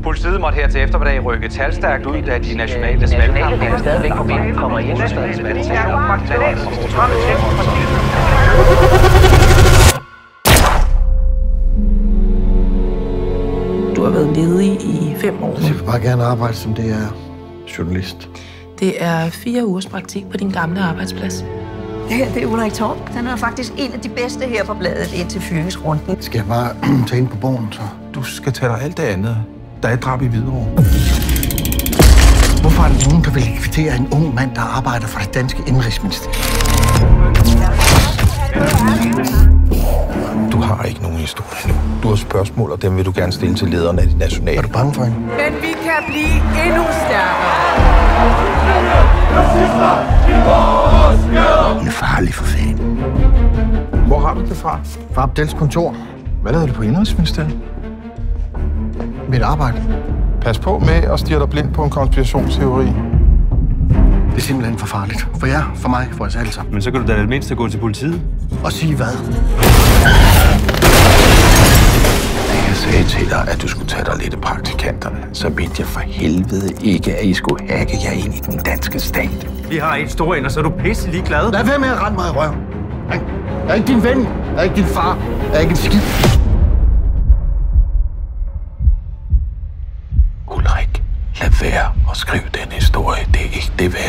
Politiet måtte her til eftermiddag rykke talstærkt ud, da de nationale valgkampe stadigvæk på bilen kommer ind. Du har været ledig i 5 år. Jeg vil bare gerne arbejde som det er journalist. Det er 4 ugers praktik på din gamle arbejdsplads. Det her, det er Ulrik Torp. Han er faktisk en af de bedste her på bladet indtil fyringsrunden. Skal jeg bare tage ind på borgen, så? Du skal tage dig alt det andet. Der er et drab i Hvidovre. Hvorfor er der nogen, der vil likvidere en ung mand, der arbejder for det danske indrigsministerium? Du har ikke nogen historie nu. Du har spørgsmål, og dem vil du gerne stille til lederne af de nationale. Er du bange for hende? Men vi kan blive endnu stærkere. Hun er farlig for fanden. Hvor har du det fra? Fra Abdels kontor. Hvad lavede du på Indrigsministeriet? Mit arbejde. Pas på med at stirre dig blind på en konspirationsteori. Det er simpelthen for farligt. For jer, for mig, for os alle sammen. Men så kan du da det mindste gå til politiet. Og sige hvad? Jeg sagde til dig, at du skulle tage dig lidt af praktikanterne. Så mente jeg for helvede ikke, at I skulle hacke jer ind i den danske stat. Vi har et store ender, så er du pisse ligeglad. Lad være med at rende mig i røven. Jeg er ikke din ven. Jeg er ikke din far. Jeg er ikke en skid. Ulrik, lad være at skrive den historie. Det er ikke det værd.